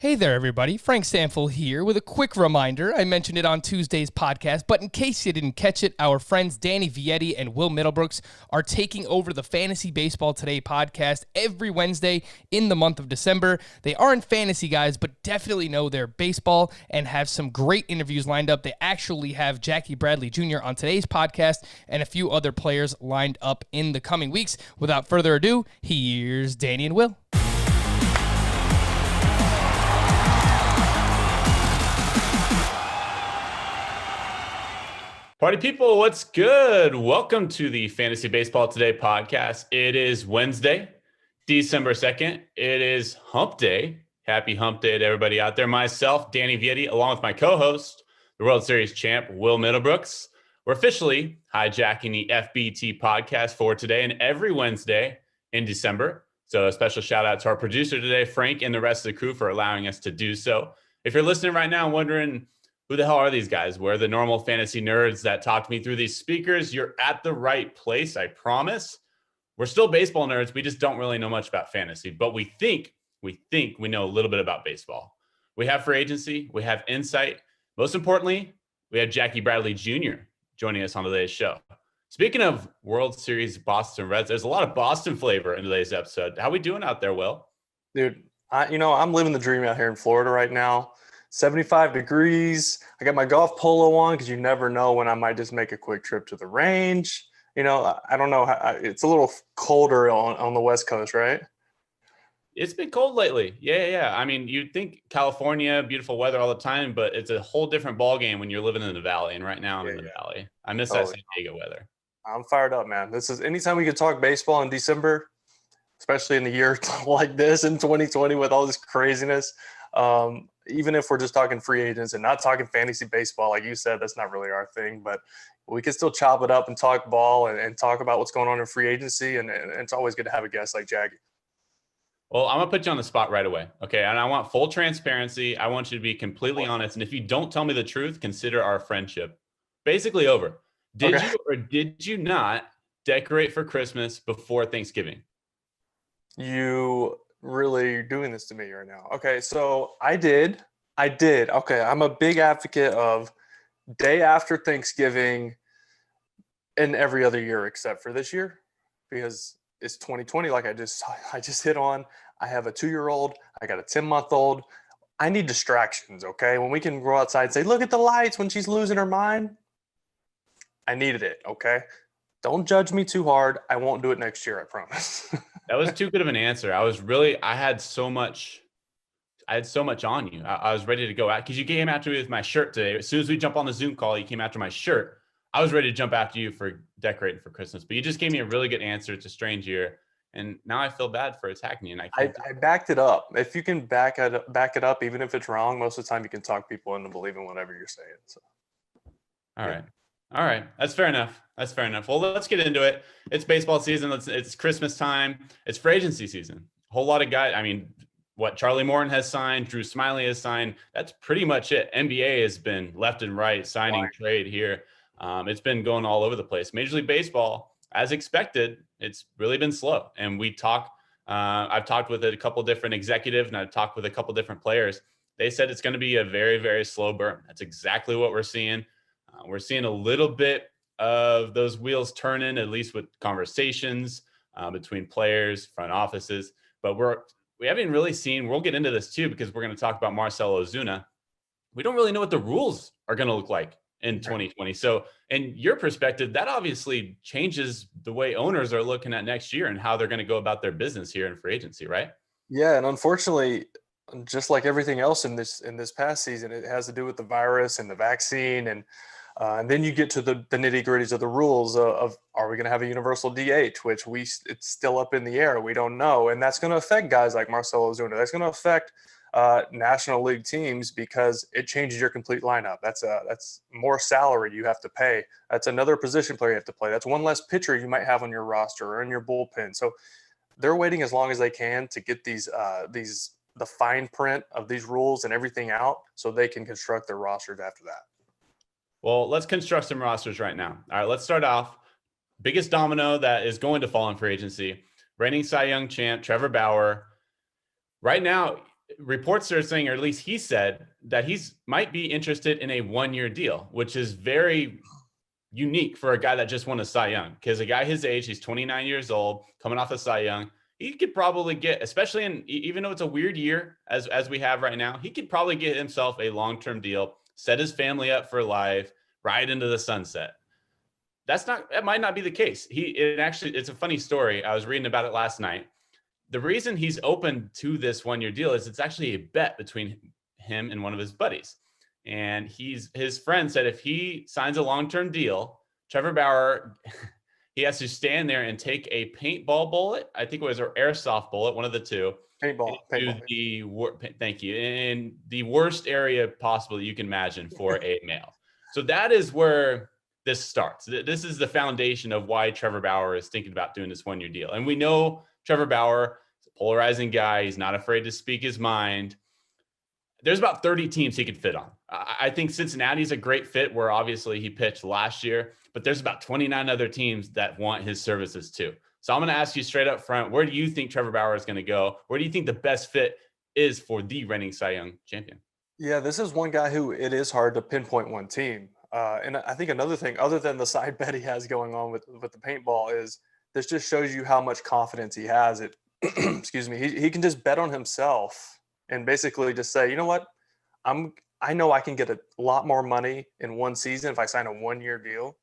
Hey there, everybody. Frank Stanfill here with a quick reminder. I mentioned it on Tuesday's podcast, but in case you didn't catch it, our friends Danny Vietti and Will Middlebrooks are taking over the Fantasy Baseball Today podcast every Wednesday in the month of December. They aren't fantasy guys, but definitely know their baseball and have some great interviews lined up. They actually have Jackie Bradley Jr. on today's podcast and a few other players lined up in the coming weeks. Without further ado, here's Danny and Will. Party people, what's good? Welcome to the Fantasy Baseball Today podcast. It is Wednesday, December 2nd. It is Hump Day. Happy Hump Day to everybody out there. Myself, Danny Vietti, along with my co-host, the World Series champ, Will Middlebrooks. We're officially hijacking the FBT podcast for today and every Wednesday in December. So a special shout out to our producer today, Frank, and the rest of the crew for allowing us to do so. If you're listening right now wondering, who the hell are these guys? We're the normal fantasy nerds that talk me through these speakers. You're at the right place, I promise. We're still baseball nerds. We just don't really know much about fantasy, but we think we know a little bit about baseball. We have free agency. We have insight. Most importantly, we have Jackie Bradley Jr. joining us on today's show. Speaking of World Series Boston Reds, there's a lot of Boston flavor in today's episode. How we doing out there, Will? Dude, I'm living the dream out here in Florida right now. 75 degrees. I got my golf polo on because you never know when I might just make a quick trip to the range. I don't know. It's a little colder on the West Coast, right? It's been cold lately. Yeah. I mean, you'd think California, beautiful weather all the time, but it's a whole different ballgame when you're living in the Valley. And right now I'm in the Valley. I miss that San Diego weather. I'm fired up, man. This is anytime we can talk baseball in December, especially in the year like this in 2020 with all this craziness. Even if we're just talking free agents and not talking fantasy baseball, like you said, that's not really our thing, but we can still chop it up and talk ball and talk about what's going on in free agency. And it's always good to have a guest like Jackie. Well, I'm going to put you on the spot right away. Okay. And I want full transparency. I want you to be completely honest. And if you don't tell me the truth, consider our friendship basically over. Did you or did you not decorate for Christmas before Thanksgiving? You really doing this to me right now. Okay, so I did. Okay, I'm a big advocate of day after Thanksgiving and every other year except for this year because it's 2020. Like I just hit on. I have a 2-year-old. I got a 10-month-old. I need distractions. Okay, when we can go outside and say, "Look at the lights," when she's losing her mind. I needed it. Okay, don't judge me too hard. I won't do it next year. I promise. That was too good of an answer. I had so much on you. I was ready to go out because you came after me with my shirt today. As soon as we jump on the Zoom call, you came after my shirt. I was ready to jump after you for decorating for Christmas, but you just gave me a really good answer. It's a strange year. And now I feel bad for attacking you. And I backed it up. If you can back it up, even if it's wrong, most of the time you can talk people into believing whatever you're saying. So, All right. That's fair enough. Well, let's get into it. It's baseball season. It's Christmas time. It's free agency season. A whole lot of guys. I mean, what Charlie Morton has signed, Drew Smyly has signed. That's pretty much it. NBA has been left and right signing trade here. It's been going all over the place. Major League Baseball, as expected, it's really been slow. And I've talked with a couple different executives and I've talked with a couple different players. They said it's going to be a very, very slow burn. That's exactly what we're seeing. We're seeing a little bit of those wheels turning, at least with conversations between players, front offices. But we haven't really seen, we'll get into this too, because we're going to talk about Marcell Ozuna. We don't really know what the rules are going to look like in 2020. So in your perspective, that obviously changes the way owners are looking at next year and how they're going to go about their business here in free agency, right? Yeah, and unfortunately, just like everything else in this past season, it has to do with the virus and the vaccine and then you get to the nitty-gritties of the rules of are we going to have a universal DH, which it's still up in the air. We don't know. And that's going to affect guys like Marcel Ozuna. That's going to affect National League teams because it changes your complete lineup. That's more salary you have to pay. That's another position player you have to play. That's one less pitcher you might have on your roster or in your bullpen. So they're waiting as long as they can to get the fine print of these rules and everything out so they can construct their rosters after that. Well, let's construct some rosters right now. All right, let's start off. Biggest domino that is going to fall in free agency. Reigning Cy Young champ, Trevor Bauer. Right now, reports are saying, or at least he said, that he's might be interested in a 1-year deal, which is very unique for a guy that just won a Cy Young. Because a guy his age, he's 29 years old, coming off a Cy Young, he could probably get, especially in, even though it's a weird year as we have right now, he could probably get himself a long-term deal, set his family up for life, ride into the sunset. That might not be the case. It's a funny story. I was reading about it last night. The reason he's open to this 1-year deal is it's actually a bet between him and one of his buddies. And his friend said if he signs a long-term deal, Trevor Bauer, he has to stand there and take a paintball bullet. I think it was an airsoft bullet, one of the two. Paintball. Thank you. In the worst area possible you can imagine for a male. So that is where this starts. This is the foundation of why Trevor Bauer is thinking about doing this 1-year deal. And we know Trevor Bauer is a polarizing guy. He's not afraid to speak his mind. There's about 30 teams he could fit on. I think Cincinnati's a great fit where obviously he pitched last year, but there's about 29 other teams that want his services too. So I'm going to ask you straight up front, where do you think Trevor Bauer is going to go? Where do you think the best fit is for the reigning Cy Young champion? Yeah, this is one guy who it is hard to pinpoint one team. And I think another thing, other than the side bet he has going on with the paintball, is this just shows you how much confidence he has. Excuse me, he can just bet on himself and basically just say, you know what, I know I can get a lot more money in one season if I sign a 1-year deal,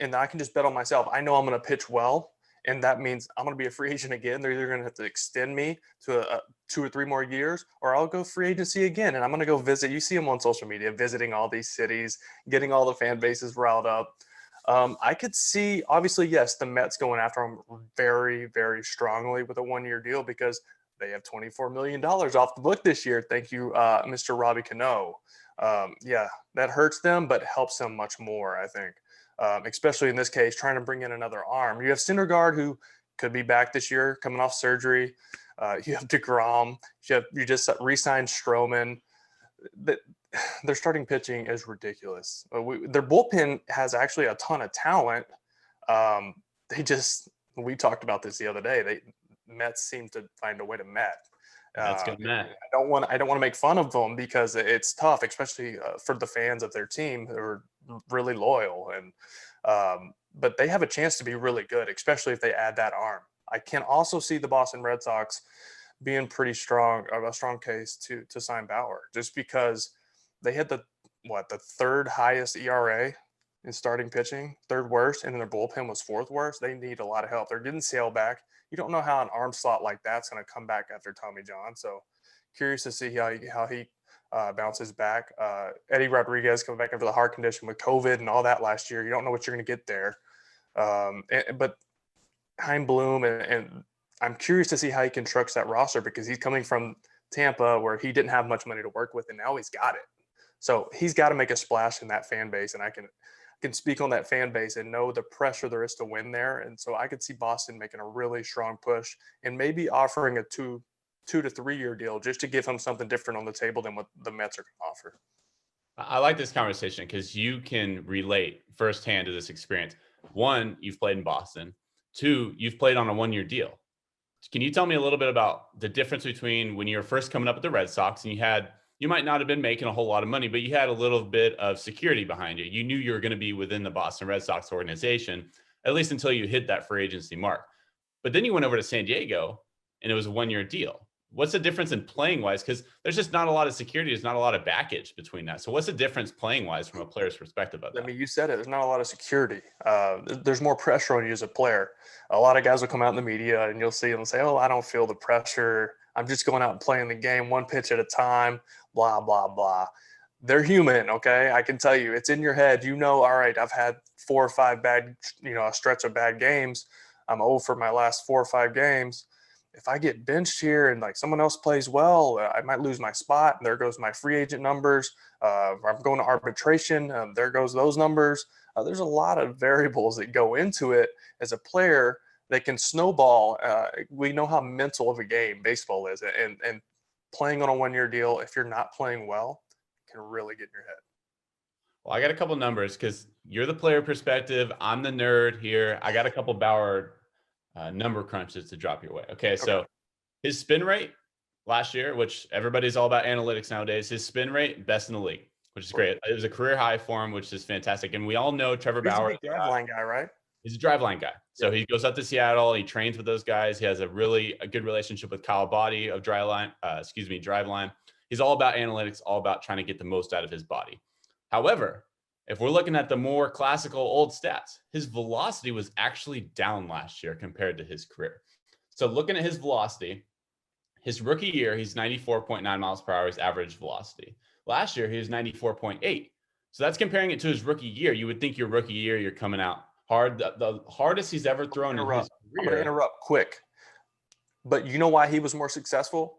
and I can just bet on myself. I know I'm going to pitch well, and that means I'm going to be a free agent again. They're either going to have to extend me to 2 or 3 more years, or I'll go free agency again, and I'm going to go visit. You see him on social media visiting all these cities, getting all the fan bases riled up. I could see, obviously, yes, the Mets going after him very, very strongly with a 1-year deal because they have $24 million off the book this year. Thank you, Mr. Robbie Cano. Yeah, that hurts them, but helps them much more, I think, especially in this case, trying to bring in another arm. You have Syndergaard, who could be back this year, coming off surgery. You have DeGrom. You just re-signed Stroman. Their starting pitching is ridiculous. Their bullpen has actually a ton of talent. We talked about this the other day. Mets seem to find a way to Met. That's good, Matt. I don't want to make fun of them because it's tough, especially for the fans of their team who are really loyal. But they have a chance to be really good, especially if they add that arm. I can also see the Boston Red Sox being pretty strong, a strong case to sign Bauer, just because they had the third highest ERA in starting pitching, third worst, and then their bullpen was fourth worst. They need a lot of help. They're getting Sale back. You don't know how an arm slot like that's going to come back after Tommy John. So curious to see how he bounces back. Eddie Rodriguez coming back after the heart condition with COVID and all that last year. You don't know what you're going to get there. But Hein Bloom, and I'm curious to see how he constructs that roster because he's coming from Tampa where he didn't have much money to work with, and now he's got it. So he's got to make a splash in that fan base, and I can speak on that fan base and know the pressure there is to win there. And so I could see Boston making a really strong push and maybe offering a 2 to 3 year deal just to give him something different on the table than what the Mets are going to offer. I like this conversation because you can relate firsthand to this experience. 1, you've played in Boston. 2, you've played on a 1-year deal. Can you tell me a little bit about the difference between when you were first coming up with the Red Sox and you might not have been making a whole lot of money, but you had a little bit of security behind you. You knew you were going to be within the Boston Red Sox organization, at least until you hit that free agency mark. But then you went over to San Diego and it was a 1-year deal. What's the difference in playing wise? Because there's just not a lot of security. There's not a lot of baggage between that. So what's the difference playing wise from a player's perspective of that? I mean, you said it. There's not a lot of security. There's more pressure on you as a player. A lot of guys will come out in the media and you'll see them say, oh, I don't feel the pressure. I'm just going out and playing the game one pitch at a time, blah, blah, blah. They're human, okay? I can tell you, it's in your head. You know, all right, I've had 4 or 5 bad, a stretch of bad games. I'm 0 for my last 4 or 5 games. If I get benched here and like someone else plays well, I might lose my spot. There goes my free agent numbers. I'm going to arbitration. There goes those numbers. There's a lot of variables that go into it as a player that can snowball. We know how mental of a game baseball is, and playing on a 1-year deal, if you're not playing well, can really get in your head. Well, I got a couple numbers because you're the player perspective. I'm the nerd here. I got a couple Bauer number crunches to drop your way. Okay, so his spin rate last year, which everybody's all about analytics nowadays. His spin rate, best in the league, which is great. It was a career high for him, which is fantastic. And we all know Trevor He's a Bauer. big drive line guy, right? He's a drive line guy. So he goes up to Seattle. He trains with those guys. He has a good relationship with Kyle Body of drive line. He's all about analytics, all about trying to get the most out of his body. However, if we're looking at the more classical old stats, his velocity was actually down last year compared to his career. So looking at his velocity, his rookie year, he's 94.9 miles per hour, his average velocity. Last year, he was 94.8. So that's comparing it to his rookie year. You would think your rookie year, you're coming out hard. The hardest he's ever thrown in his career. I'm going to interrupt quick. But you know why he was more successful?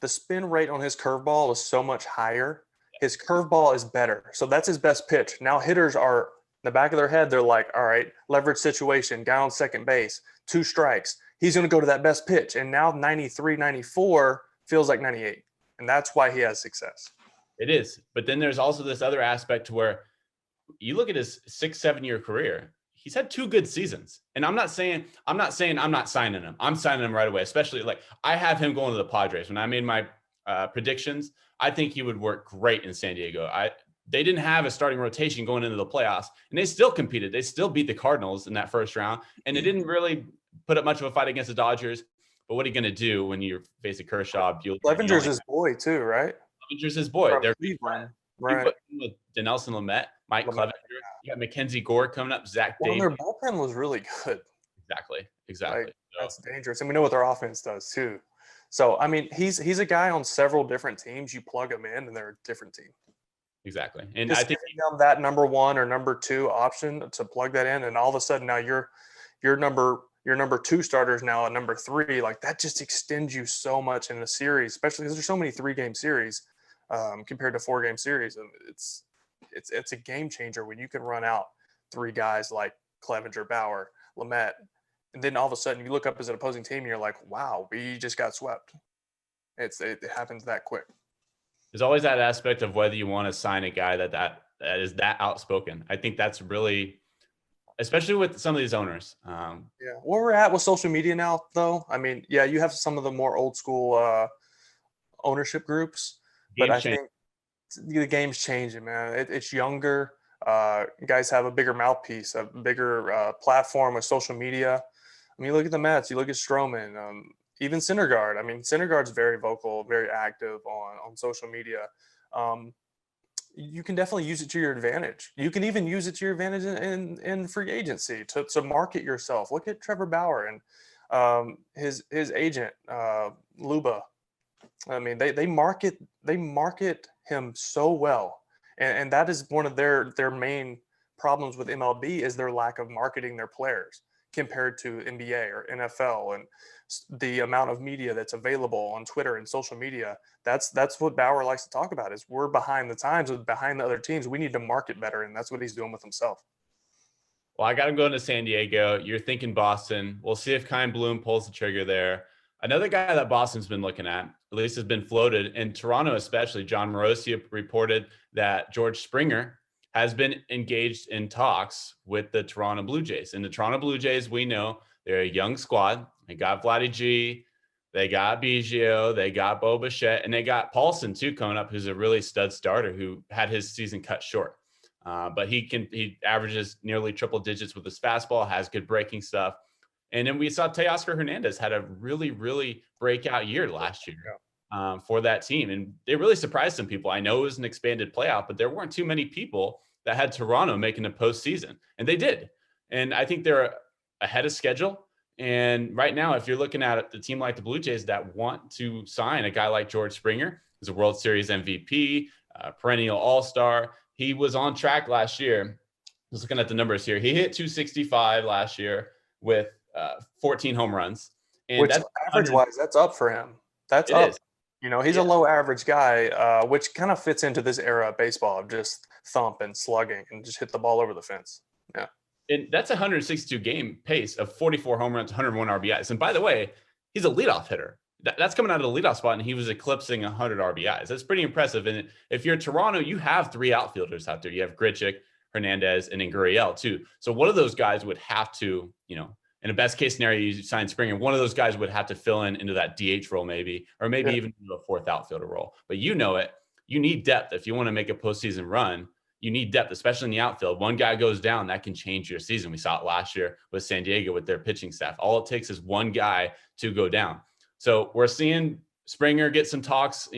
The spin rate on his curveball was so much higher. His curveball is better. So that's his best pitch. Now hitters are in the back of their head. They're like, all right, leverage situation, guy on second base, 2 strikes. He's going to go to that best pitch. And now 93, 94 feels like 98. And that's why he has success. It is. But then there's also this other aspect to where you look at his 6-7 year career. He's had 2 good seasons. And I'm not saying I'm not signing him. I'm signing him right away, especially like I have him going to the Padres. When I made my predictions, I think he would work great in San Diego. They didn't have a starting rotation going into the playoffs, and they still competed. They still beat the Cardinals in that first round, and they didn't really put up much of a fight against the Dodgers. But what are you going to do when you face a Kershaw? Clevenger's his boy too, right? Clevenger's his boy. They're Cleveland. Right. With Dinelson Lamet, Mike Clevenger, you got Mackenzie Gore coming up, Zach Davies. Their bullpen was really good. Exactly. Like, that's dangerous. And we know what their offense does too. So, I mean, he's a guy on several different teams. You plug him in and they're a different team. Exactly. And just I think that number 1 or number 2 option to plug that in. And all of a sudden now your number 2 starters now at number 3, like that just extends you so much in a series, especially because there's so many 3-game series compared to 4-game series. And it's a game changer when you can run out 3 guys like Clevenger, Bauer, Lamet. And then all of a sudden you look up as an opposing team and you're like, wow, we just got swept. It happens that quick. There's always that aspect of whether you want to sign a guy that is that outspoken. I think that's really, especially with some of these owners. Where we're at with social media now, though, I mean, yeah, you have some of the more old school ownership groups, but I think the game's changing, man. It's younger. Guys have a bigger mouthpiece, a bigger platform with social media. I mean, look at the Mets. You look at Stroman. Even Syndergaard. I mean, Syndergaard's very vocal, very active on social media. You can definitely use it to your advantage. You can even use it to your advantage in free agency to market yourself. Look at Trevor Bauer and his agent, Luba. I mean, they market him so well. And that is one of their main problems with MLB is their lack of marketing their players compared to NBA or NFL and the amount of media that's available on Twitter and social media. That's what Bauer likes to talk about is we're behind the times, behind the other teams. We need to market better, and that's what he's doing with himself. Well, I got him going to San Diego. You're thinking Boston. We'll see if Kyle Bloom pulls the trigger there. Another guy that Boston's been looking at least has been floated, in Toronto especially. John Morosi reported that George Springer has been engaged in talks with the Toronto Blue Jays. And the Toronto Blue Jays, we know they're a young squad. They got Vladdy G, they got Biggio, they got Bo Bichette, and they got Paulson too coming up, who's a really stud starter who had his season cut short. But he averages nearly triple digits with his fastball, has good breaking stuff. And then we saw Teoscar Hernandez had a really, really breakout year last year for that team. And they really surprised some people. I know it was an expanded playoff, but there weren't too many people that had Toronto making the postseason. And they did. And I think they're ahead of schedule. And right now, if you're looking at the team like the Blue Jays that want to sign a guy like George Springer, who's a World Series MVP, perennial all-star, he was on track last year. Just looking at the numbers here. He hit 265 last year with 14 home runs. And which average-wise, that's up for him. That's up. Is. You know, he's a low average guy, which kind of fits into this era of baseball of just thump and slugging and just hit the ball over the fence. Yeah. And that's a 162 game pace of 44 home runs, 101 RBIs. And by the way, he's a leadoff hitter. That's coming out of the leadoff spot, and he was eclipsing 100 RBIs. That's pretty impressive. And if you're Toronto, you have 3 outfielders out there. You have Grichuk, Hernandez, and then Gurriel too. So one of those guys would have to, In a best case scenario, you sign Springer. One of those guys would have to fill into that DH role maybe, or maybe even into a fourth outfielder role. But you know it. You need depth if you want to make a postseason run. You need depth, especially in the outfield. One guy goes down, that can change your season. We saw it last year with San Diego with their pitching staff. All it takes is one guy to go down. So we're seeing Springer get some talks.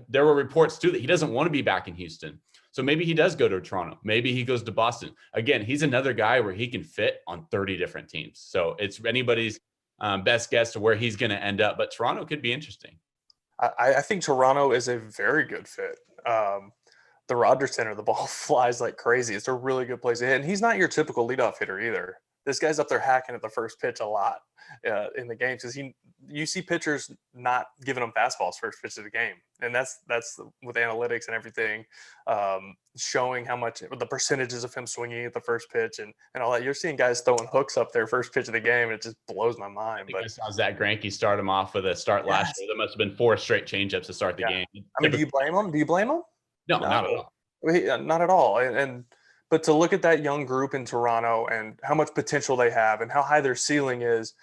There were reports too that he doesn't want to be back in Houston. So maybe he does go to Toronto. Maybe he goes to Boston. Again, he's another guy where he can fit on 30 different teams. So it's anybody's best guess to where he's going to end up. But Toronto could be interesting. I think Toronto is a very good fit. The Rogers Center, the ball flies like crazy. It's a really good place to hit. And he's not your typical leadoff hitter either. This guy's up there hacking at the first pitch a lot in the games because you see pitchers not giving him fastballs first pitch of the game, and that's with analytics and everything showing how much the percentages of him swinging at the first pitch and all that. You're seeing guys throwing hooks up there first pitch of the game, and it just blows my mind. I saw Zach Greinke start him off with a start last year. There must have been 4 straight changeups to start the game. I mean, do you blame him? No, not at all. Not at all. But to look at that young group in Toronto and how much potential they have and how high their ceiling is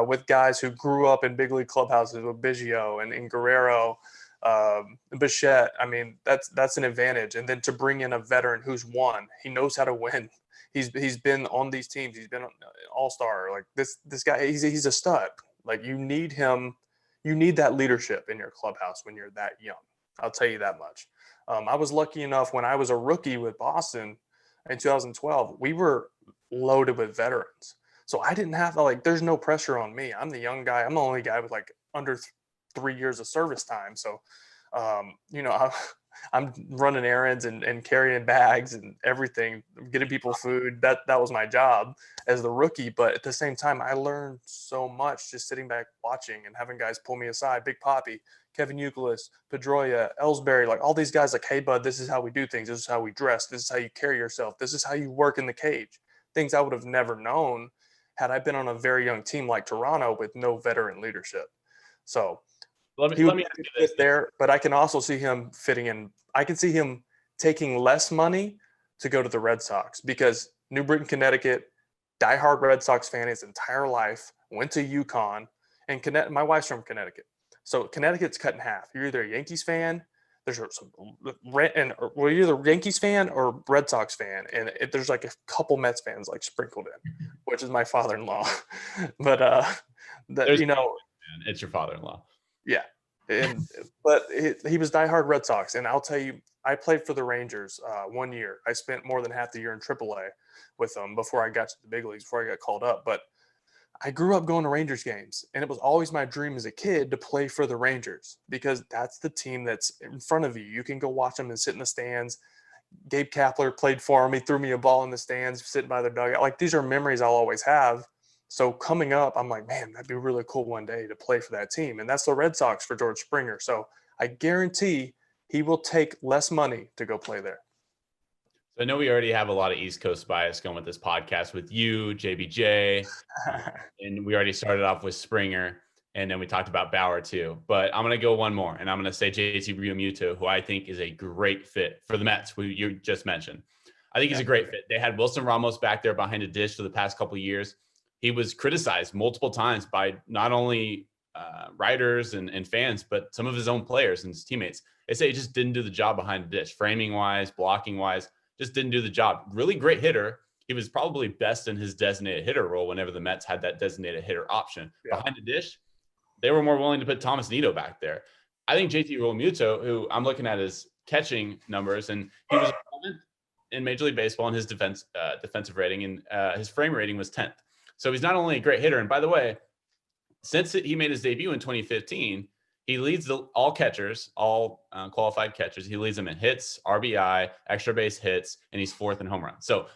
with guys who grew up in big league clubhouses with Biggio and Guerrero, Bichette, I mean, that's an advantage. And then to bring in a veteran who's won, he knows how to win. He's been on these teams. He's been an all-star. Like this guy, he's a stud. Like you need him. You need that leadership in your clubhouse when you're that young. I'll tell you that much. I was lucky enough when I was a rookie with Boston in 2012, we were loaded with veterans. So I didn't have to there's no pressure on me. I'm the young guy. I'm the only guy with under 3 years of service time. So, I'm running errands and carrying bags and everything, getting people food. That was my job as the rookie. But at the same time, I learned so much just sitting back watching and having guys pull me aside. Big Papi, Kevin Youkilis, Pedroia, Ellsbury, all these guys hey, bud, this is how we do things. This is how we dress. This is how you carry yourself. This is how you work in the cage. Things I would have never known had I been on a very young team like Toronto with no veteran leadership. So let me ask you this there, but I can also see him fitting in. I can see him taking less money to go to the Red Sox because New Britain, Connecticut, diehard Red Sox fan his entire life, went to UConn, and my wife's from Connecticut. So Connecticut's cut in half. You're either a Yankees fan, you're either Yankees fan or Red Sox fan, and there's a couple Mets fans sprinkled in, which is my father-in-law. But it's your father-in-law. Yeah, but he was diehard Red Sox, and I'll tell you, I played for the Rangers 1 year. I spent more than half the year in AAA with them before I got to the big leagues, before I got called up. But I grew up going to Rangers games, and it was always my dream as a kid to play for the Rangers because that's the team that's in front of you. You can go watch them and sit in the stands. Gabe Kapler played for him. He threw me a ball in the stands, sitting by the dugout. These are memories I'll always have. So coming up, I'm man, that'd be really cool one day to play for that team. And that's the Red Sox for George Springer. So I guarantee he will take less money to go play there. So I know we already have a lot of East Coast bias going with this podcast with you, JBJ, and we already started off with Springer, and then we talked about Bauer too. But I'm going to go one more, and I'm going to say JT Realmuto, who I think is a great fit for the Mets, who you just mentioned. I think he's a great fit. They had Wilson Ramos back there behind a dish for the past couple of years. He was criticized multiple times by not only writers and fans, but some of his own players and his teammates. They say he just didn't do the job behind the dish, framing-wise, blocking-wise, just didn't do the job. Really great hitter. He was probably best in his designated hitter role whenever the Mets had that designated hitter option. Yeah. Behind the dish, they were more willing to put Thomas Nido back there. I think JT Realmuto, who I'm looking at his catching numbers, and he was in Major League Baseball in his defensive rating, and his frame rating was 10th. So he's not only a great hitter, and by the way, since he made his debut in 2015, he leads all catchers, all qualified catchers. He leads them in hits, RBI, extra base hits, and he's 4th in home runs. So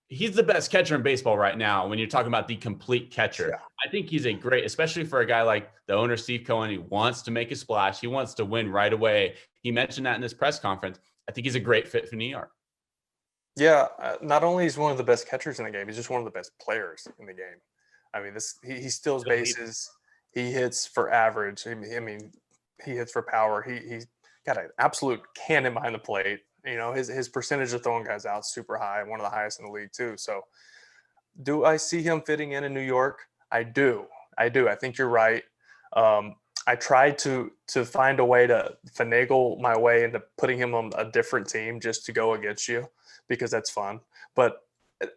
he's the best catcher in baseball right now when you're talking about the complete catcher. Yeah. I think he's a great, especially for a guy like the owner, Steve Cohen. He wants to make a splash. He wants to win right away. He mentioned that in this press conference. I think he's a great fit for New York. Yeah, not only is he one of the best catchers in the game, he's just one of the best players in the game. I mean, he steals bases. He hits for average. I mean, he hits for power. He's got an absolute cannon behind the plate. You know, his percentage of throwing guys out is super high, one of the highest in the league too. So do I see him fitting in New York? I do. I think you're right. I tried to find a way to finagle my way into putting him on a different team just to go against you because that's fun. But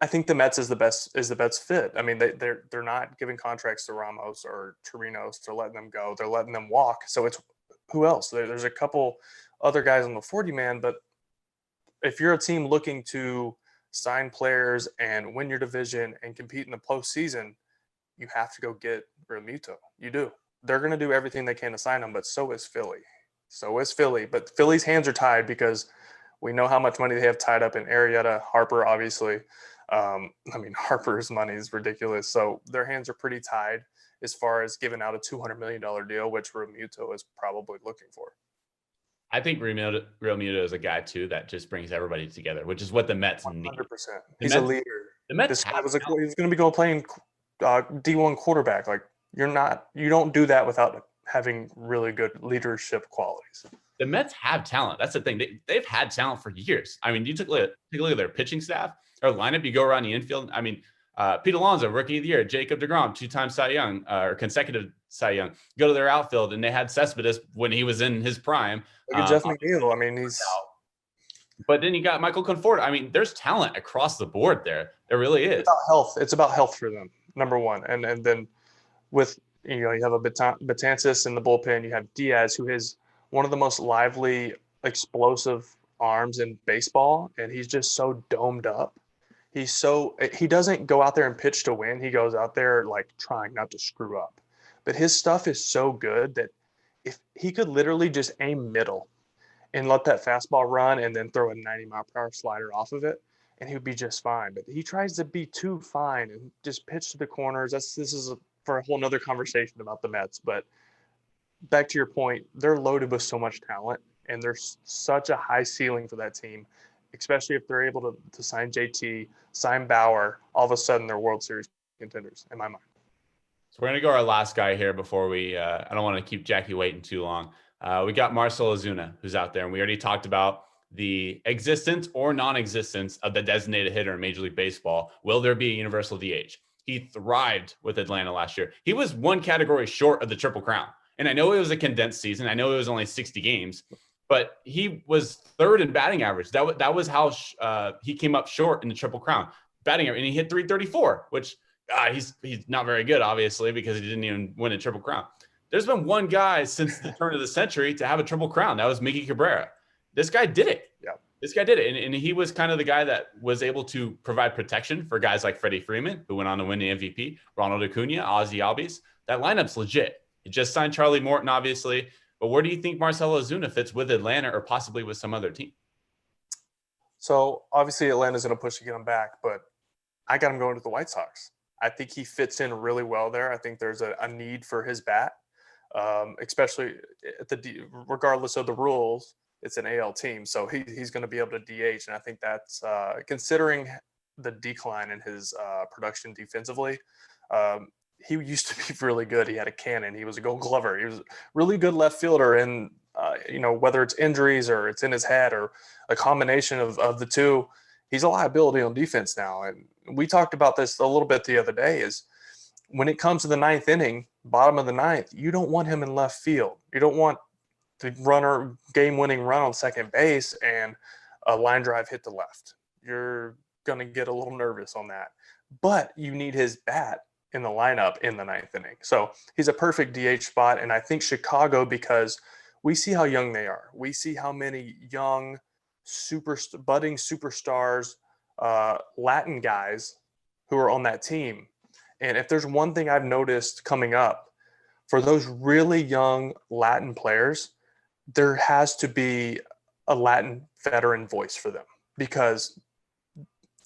I think the Mets is the best fit. I mean, they're not giving contracts to Ramos or Torinos. They're letting them go. They're letting them walk. So it's who else? There's a couple other guys on the 40 man, but if you're a team looking to sign players and win your division and compete in the postseason, you have to go get Realmuto. You do. They're going to do everything they can to sign him, but so is Philly. So is Philly. But Philly's hands are tied because we know how much money they have tied up in Arrieta, Harper, obviously. Harper's money is ridiculous. So their hands are pretty tied as far as giving out a $200 million deal, which Realmuto is probably looking for. I think Realmuto is a guy too that just brings everybody together, which is what the Mets 100%. need. He's a leader. The Mets this guy he was going to be playing D1 quarterback. Like you don't do that without having really good leadership qualities. The Mets have talent. That's the thing. They've had talent for years. I mean, you take a look at their pitching staff or lineup. You go around the infield. I mean, Pete Alonso, Rookie of the Year, Jacob deGrom, 2-time Cy Young or consecutive Cy Young. Go to their outfield, and they had Cespedes when he was in his prime. Look at Jeff McNeil. I mean, he's. But then you got Michael Conforto. I mean, there's talent across the board there. There really is. It's about health. It's about health for them, number one, and then with you have a Betances in the bullpen. You have Diaz, who is one of the most lively, explosive arms in baseball, and he's just so domed up. He doesn't go out there and pitch to win. He goes out there like trying not to screw up. But his stuff is so good that if he could literally just aim middle and let that fastball run and then throw a 90-mile-per-hour slider off of it, and he would be just fine. But he tries to be too fine and just pitch to the corners. This is for a whole nother conversation about the Mets. But back to your point, they're loaded with so much talent, and there's such a high ceiling for that team, especially if they're able to sign JT, sign Bauer. All of a sudden, they're World Series contenders, in my mind. So we're going to go our last guy here before we I don't want to keep Jackie waiting too long. We got Marcell Ozuna, who's out there, and we already talked about the existence or non-existence of the designated hitter in Major League Baseball. Will there be a universal DH? He thrived with Atlanta last year. He was one category short of the Triple Crown. And I know it was a condensed season. I know it was only 60 games, but he was third in batting average. That was how he came up short in the Triple Crown batting average, and he hit 334, which he's not very good, obviously, because he didn't even win a Triple Crown. There's been one guy since the turn of the century to have a Triple Crown. That was Miggy Cabrera. This guy did it. Yeah. This guy did it. And he was kind of the guy that was able to provide protection for guys like Freddie Freeman, who went on to win the MVP, Ronald Acuna, Ozzy Albies. That lineup's legit. He just signed Charlie Morton, obviously. But where do you think Marcell Ozuna fits with Atlanta or possibly with some other team? So obviously Atlanta's going to push to get him back, but I got him going to the White Sox. I think he fits in really well there. I think there's a need for his bat, especially regardless of the rules. It's an AL team, so he's going to be able to DH, and I think that's considering the decline in his production defensively. He used to be really good. He had a cannon. He was a Gold Glover. He was a really good left fielder, and whether it's injuries or it's in his head or a combination of the two, he's a liability on defense now. And we talked about this a little bit the other day. Is when it comes to the ninth inning, bottom of the ninth, you don't want him in left field. You don't want the runner game-winning run on second base and a line drive hit the left. You're going to get a little nervous on that. But you need his bat in the lineup in the ninth inning. So he's a perfect DH spot. And I think Chicago, because we see how young they are. We see how many young, budding superstars, Latin guys who are on that team. And if there's one thing I've noticed coming up, for those really young Latin players, there has to be a Latin veteran voice for them because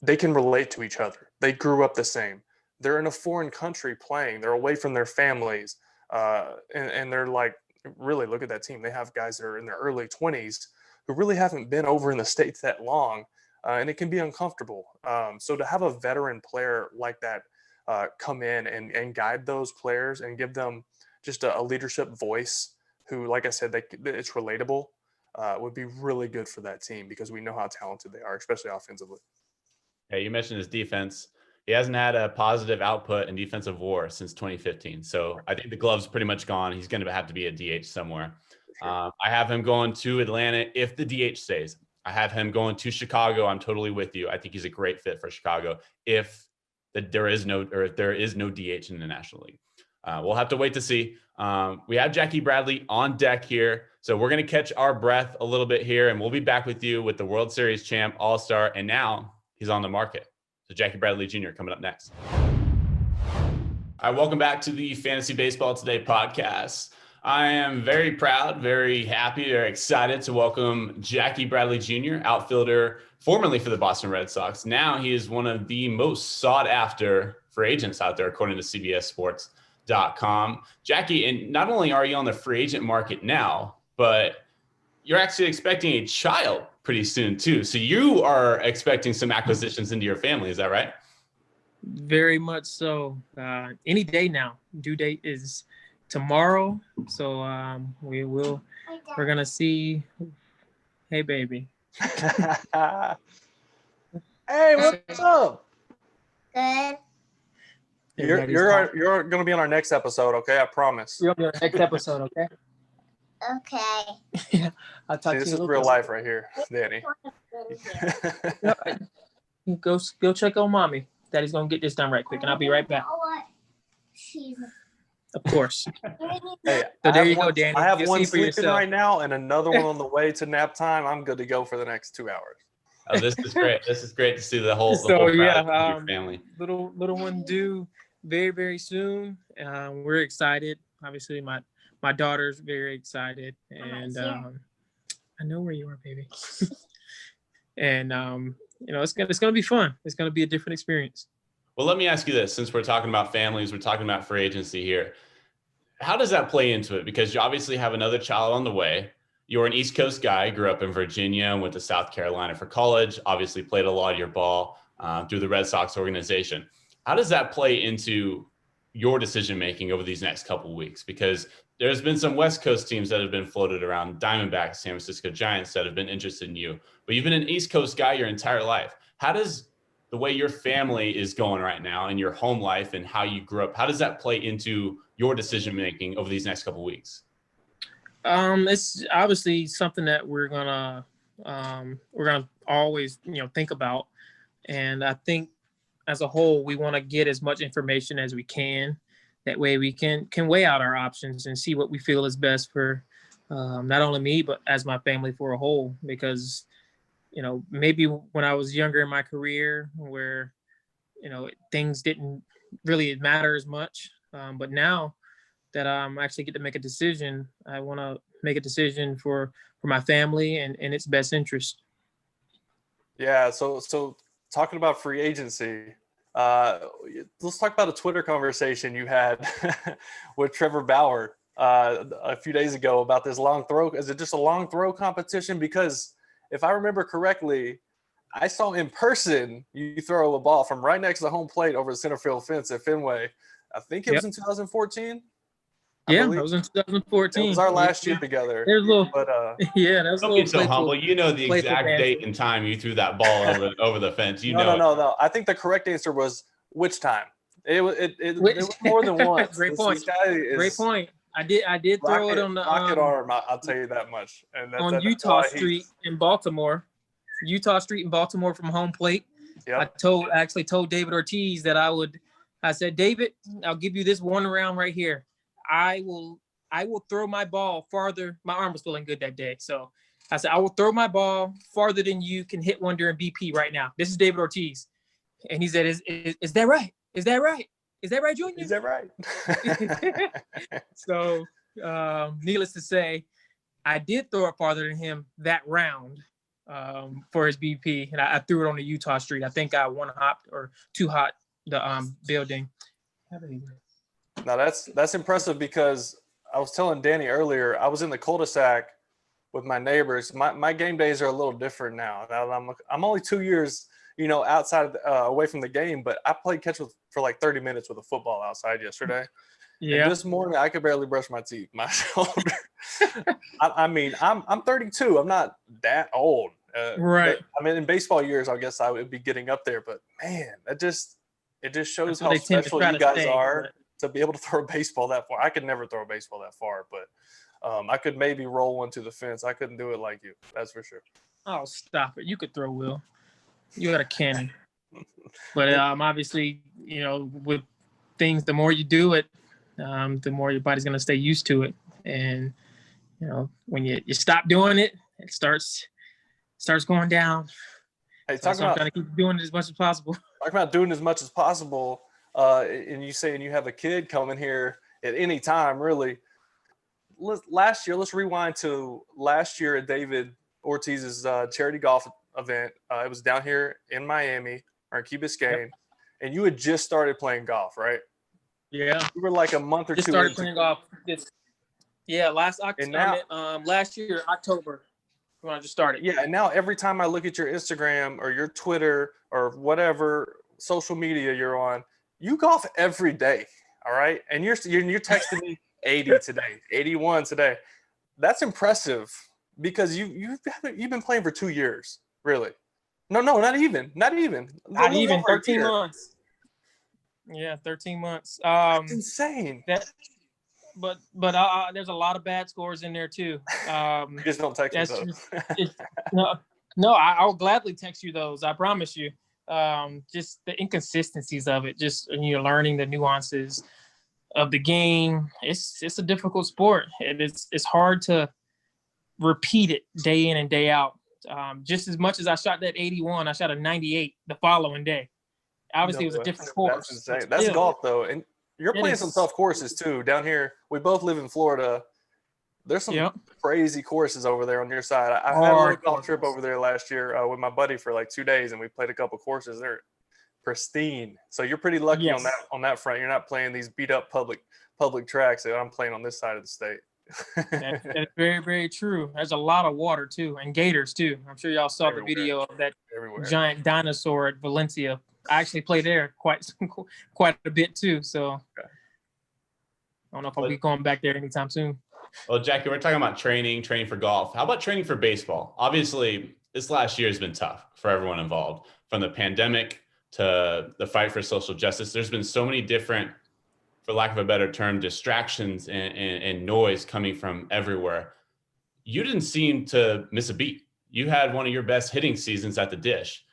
they can relate to each other. They grew up the same. They're in a foreign country playing. They're away from their families. And they're like, really, look at that team. They have guys that are in their early 20s who really haven't been over in the States that long. And it can be uncomfortable. So to have a veteran player like that come in and guide those players and give them just a leadership voice who, like I said, it's relatable, would be really good for that team because we know how talented they are, especially offensively. Yeah, you mentioned his defense. he hasn't had a positive output in defensive WAR since 2015. So I think the glove's pretty much gone. He's going to have to be a DH somewhere. Sure. I have him going to Atlanta if the DH stays. I have him going to Chicago. I'm totally with you. I think he's a great fit for Chicago if there is no DH in the National League. We'll have to wait to see. We have Jackie Bradley on deck here. So we're going to catch our breath a little bit here, and we'll be back with you with the World Series champ, All-Star, and now he's on the market. So Jackie Bradley Jr. coming up next. All right, welcome back to the Fantasy Baseball Today podcast. I am very proud, very happy, very excited to welcome Jackie Bradley Jr., outfielder formerly for the Boston Red Sox. Now he is one of the most sought-after free agents out there, according to CBSSports.com. Jackie, and not only are you on the free agent market now, but you're actually expecting a child pretty soon too. So you are expecting some acquisitions into your family. Is that right? Very much so. Any day now. Due date is tomorrow. So we're going to see. Hey, baby. Hey, what's up? Good. You're going to be on our next episode, okay? I promise. You're going to be on our next episode, okay? Okay. I'll talk to you. This is real life right here, Danny. Go check on mommy. Daddy's going to get this done right quick, and I'll be right back. Of course. Hey, so there you go, Danny. I have one sleeping right now and another one on the way to nap time. I'm good to go for the next 2 hours. Oh, this is great. This is great to see the whole family. Little one due very, very soon. We're excited. Obviously, my daughter's very excited, and I know where you are, baby. And it's gonna be fun. It's gonna be a different experience. Well, let me ask you this: since we're talking about families, we're talking about free agency here. How does that play into it? Because you obviously have another child on the way. You're an East Coast guy, grew up in Virginia, and went to South Carolina for college. Obviously, played a lot of your ball through the Red Sox organization. How does that play into your decision making over these next couple of weeks? Because there's been some West Coast teams that have been floated around, Diamondbacks, San Francisco Giants, that have been interested in you. But you've been an East Coast guy your entire life. How does the way your family is going right now and your home life and how you grew up, how does that play into your decision making over these next couple of weeks? It's obviously something that we're gonna always think about, and I think as a whole we want to get as much information as we can. That way we can weigh out our options and see what we feel is best for not only me, but as my family for a whole. Because, maybe when I was younger in my career where, things didn't really matter as much. But now that I'm actually get to make a decision, I want to make a decision for my family and its best interest. Yeah. So talking about free agency, let's talk about a Twitter conversation you had with Trevor Bauer a few days ago about this long throw. Is it just a long throw competition? Because if I remember correctly, I saw in person you throw a ball from right next to the home plate over the center field fence at Fenway. I think it was in 2014. Yeah, it was in 2014. It was our last year together. There's a little, but yeah, that was don't a little. Be so humble. You know the exact date and time you threw that ball over the fence. No. I think the correct answer was which time. It was more than once. Great point. Great point. I did throw it on the rocket arm. I'll tell you that much. And on Utah Street in Baltimore. Utah Street in Baltimore from home plate. Yep. I actually told David Ortiz that I said, David, I'll give you this one round right here. I will throw my ball farther. My arm was feeling good that day. So I said, I will throw my ball farther than you can hit one during BP right now. This is David Ortiz. And he said, is that right? Is that right? Is that right, Junior? Is that right? So needless to say, I did throw it farther than him that round for his BP. And I threw it on the Utah Street. I think I one hop or two hot the building. Now that's impressive because I was telling Danny earlier, I was in the cul-de-sac with my neighbors. My game days are a little different now. I'm only 2 years, outside away from the game, but I played catch for like 30 minutes with a football outside yesterday. Yeah. And this morning I could barely brush my teeth. My shoulder. I'm 32. I'm not that old. Right. In baseball years, I guess I would be getting up there, but man, it just shows That's where how they tend to special try you to guys stay, are but- to be able to throw a baseball that far. I could never throw a baseball that far, but I could maybe roll one to the fence. I couldn't do it like you. That's for sure. Oh, stop it! You could throw, Will. You got a cannon. But obviously, with things, the more you do it, the more your body's gonna stay used to it. And when you stop doing it, it starts going down. Hey, So I'm trying to keep doing it as much as possible. talking about doing as much as possible, and you saying you have a kid coming here at any time, really. Last year, let's rewind to last year at David Ortiz's charity golf event. It was down here in Miami or in Key Biscayne, and you had just started playing golf, right? Yeah. You were like a month or Just two started into playing golf. Last And now- last year, October, when I just started. Yeah, and now every time I look at your Instagram or your Twitter or whatever social media you're on, you golf every day. All right, and you're texting me 80 today, 81 today. That's impressive because you've been playing for 2 years, really. No, not even. Not even 13 months. Yeah, 13 months. That's insane. But there's a lot of bad scores in there too. You just don't text me those. No, I'll gladly text you those. I promise you. Just the inconsistencies of it, just you're learning the nuances of the game. It's a difficult sport, and it's hard to repeat it day in and day out. Just as much as I shot that 81, I shot a 98 the following day. Obviously, it was a different course. That's insane. That's golf, though, and you're playing some tough courses too. Down here, we both live in Florida. There's some crazy courses over there on your side. I had a little golf trip over there last year with my buddy for like 2 days, and we played a couple courses. They're pristine. So you're pretty lucky on that front. You're not playing these beat up public tracks that I'm playing on this side of the state. That's very, very true. There's a lot of water too, and gators too. I'm sure y'all saw the video of that giant dinosaur at Valencia. I actually played there quite a bit too. So I don't know if I'll be going back there anytime soon. Well, Jackie, we're talking about training for golf. How about training for baseball? Obviously, this last year has been tough for everyone involved, from the pandemic to the fight for social justice. There's been so many different, for lack of a better term, distractions and noise coming from everywhere. You didn't seem to miss a beat. You had one of your best hitting seasons at the dish.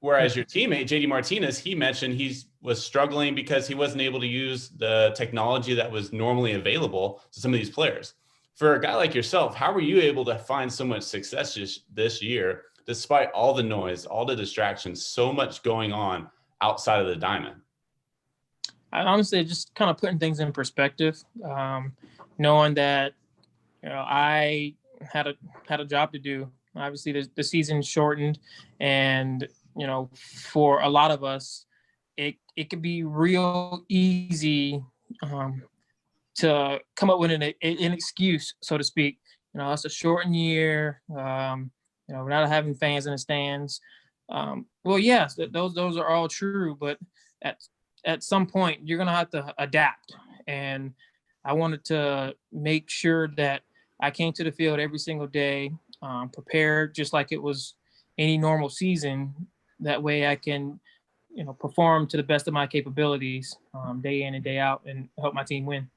Whereas your teammate, JD Martinez, he mentioned he was struggling because he wasn't able to use the technology that was normally available to some of these players. For a guy like yourself, how were you able to find so much success this year, despite all the noise, all the distractions, so much going on outside of the diamond? I honestly just kind of putting things in perspective, knowing that I had a job to do. Obviously, the season shortened, and for a lot of us, it could be real easy to come up with an excuse, so to speak. It's a shortened year. We're not having fans in the stands. Well, yes, those are all true, but at some point you're gonna have to adapt. And I wanted to make sure that I came to the field every single day, prepared just like it was any normal season. That way I can, perform to the best of my capabilities, day in and day out, and help my team win.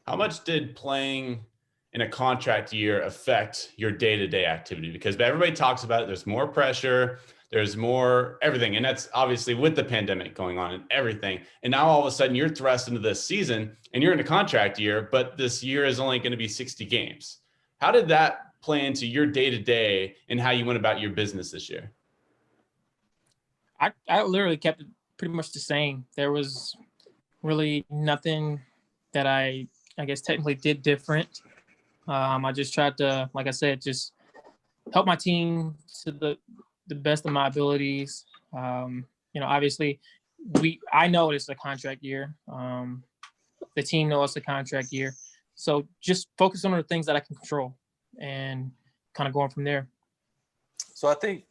How much did playing in a contract year affect your day-to-day activity? Because everybody talks about it. There's more pressure. There's more everything. And that's obviously with the pandemic going on and everything. And now all of a sudden you're thrust into this season and you're in a contract year, but this year is only going to be 60 games. How did that play into your day-to-day and how you went about your business this year? I literally kept it pretty much the same. There was really nothing that I guess technically did different. I just tried to, like I said, just help my team to the best of my abilities. Obviously I know it's a contract year. The team knows it's a contract year. So just focus on the things that I can control and kind of going from there. So I think,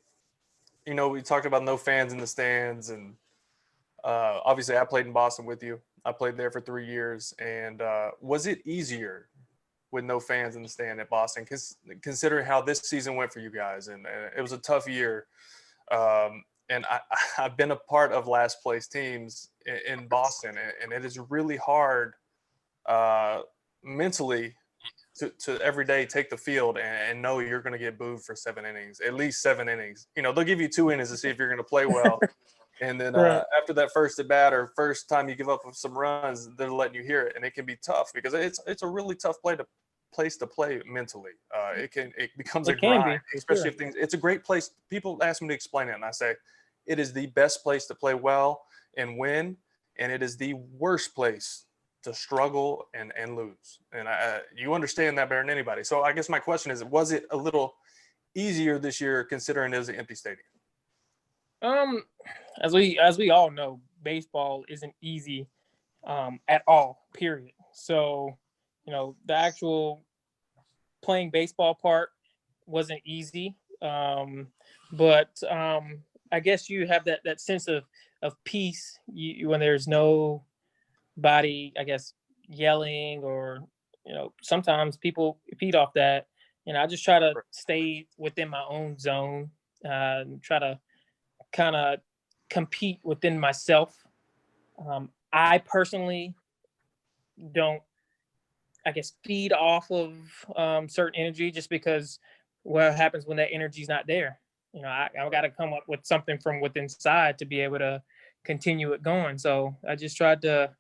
we talked about no fans in the stands, and obviously I played in Boston with you. I played there for 3 years. And was it easier with no fans in the stand at Boston, considering how this season went for you guys? And it was a tough year. and I've been a part of last place teams in Boston, and it is really hard mentally to every day take the field and know you're going to get booed for 7 innings, at least 7 innings. You know, they'll give you 2 innings to see if you're going to play well. And then Right. after that first at bat or first time you give up some runs, they're letting you hear it. And it can be tough because it's a really tough place to play mentally. It becomes a It can grind, be, for especially sure. if it's a great place. People ask me to explain it, and I say it is the best place to play well and win, and it is the worst place to struggle and lose. And you understand that better than anybody. So I guess my question is, was it a little easier this year considering it was an empty stadium? As we all know, baseball isn't easy at all, period. So, the actual playing baseball part wasn't easy. But I guess you have that sense of peace when there's nobody, I guess, yelling or, sometimes people feed off that. I just try to stay within my own zone, try to kind of compete within myself. I personally don't, I guess, feed off of certain energy just because what happens when that energy is not there. I got to come up with something from within inside to be able to continue it going. So I just tried to,